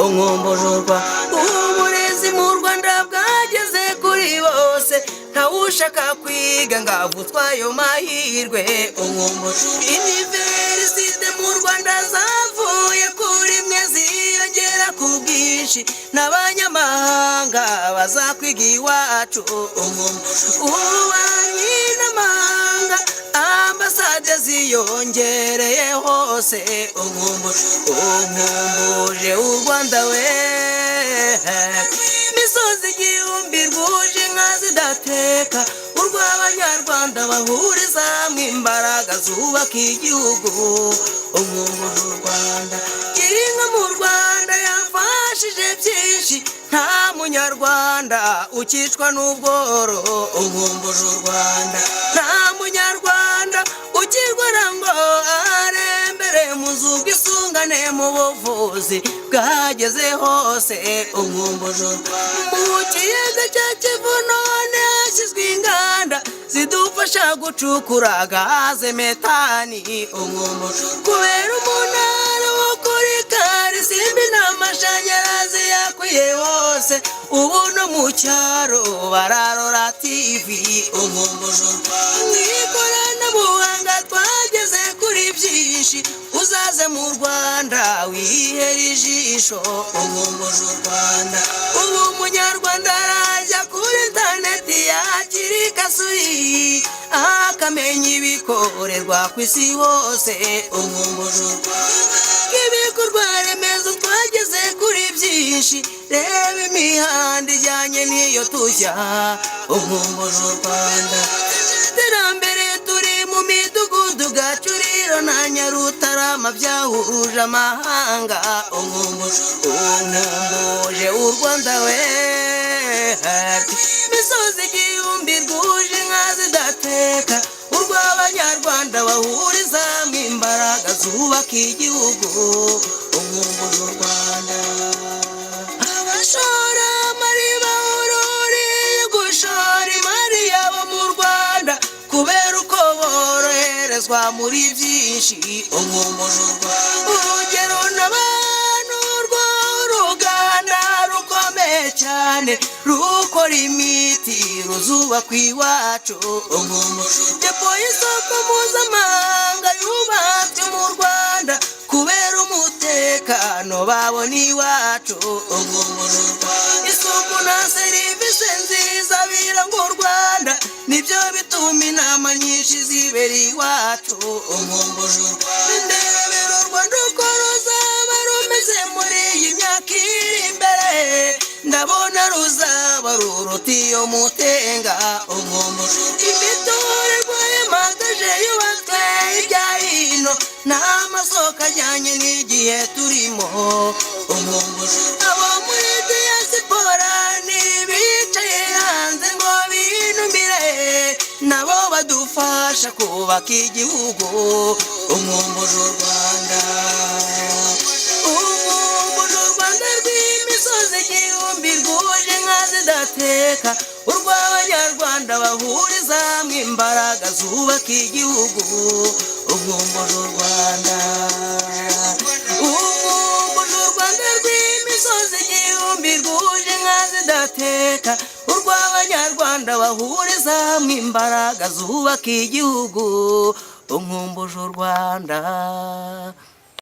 Umwumbururwa uburezi mu Rwanda bwageze kuri bose ntawushaka kwiga ngavutswa ayo mahirwe Universite mu Rwanda zavuye kuri mwe ziyongera ku bwinshi n'abanyamahanga bazakwiga iwacu ububanyi n'amahanga ambasade ziyongereye hose umwumbuje u Rwanda we misozi igihumbi rwuje inka zidateka urw'abanyarwanda bahuriza mu imbaraga zubaka igihugu umwumbuje u Rwanda girinka mu Rwanda yafashije byinshi nta munyarwanda ukicwa n'ubworo umwumbuje u Rwanda nta munyarwanda ukirwara ngo arembere mu nzu bwisungane mu buvuzi bwageze hose umwumbuje mu kiyaga cya Kivu none hashyizwe inganda zidufasha gucukura gaze metani umwumbuje kubera umunara wo kuri Karisimbi n'amashanyarazi yakwiye hose ubu no mu cyaro bararora TV umwumbuje mw'ikoranabuhanga twageze kuri byinshi uzaze mu Rwanda wihera ijisho umwumbuje u Rwanda ubu umunyarwanda arajya kuri interineti yakiri kasuri akamenya ibikorerwa ku isi hose umwumbuje u Rwanda ibikorwa remezo twageze kuri byinshi reba imihanda ijyanye n'iyo tujya umwumbuje u Rwanda iterambere turi mu midugudu Gacuriro na Nyarutarama byahuje amahanga umwumbuje u Rwanda we misozi igihumbi rwuje inka zidateka urw'abanyarwanda bahuriza mu imbaraga zubaka igihugu umwumbuje u Rwanda abashoramari bahururiye gushora imari yabo mu Rwanda kubera uko boroherezwa muri byinshi umwumbuje u Rwanda urugero n'abantu rw'uruganda rukomeye cyane rukora imiti ruzubakwa iwacu umwumbuje depo y'isoko mpuzamahanga yubatswe mu Rwanda kubera umutekano babona iwacu umwumbuje u Rwanda isuku na serivisi nziza biranga u Rwanda nibyo bituma inama nyinshi zibera iwacu umwumbuje u Rwanda ndebera u Rwanda uko ruzaba rumeze muri iyi myaka iri imbere ndabona ruzaba ruruta iyo mutenga umwumbuje imiturirwa y'amataje yubatswe hirya hino n'amasoko ajyanye n'igihe turimo umwumbuje abo muri diaspora ntibicaye hanze ngo binumbire nabo badufasha kubaka igihugu umwumbuje u Rwanda umwumbuje u Rwanda rw'imisozi igihumbi rwuje inka zidateka urw'abanyarwanda bahuriza mu imbaraga zubaka igihugu umwumbuje u Rwanda umwumbuje u Rwanda rw'imisozi igihumbi rwuje inka zidateka urw'abanyarwanda bahuriza mu imbaraga zubaka igihugu umwumbuje u Rwanda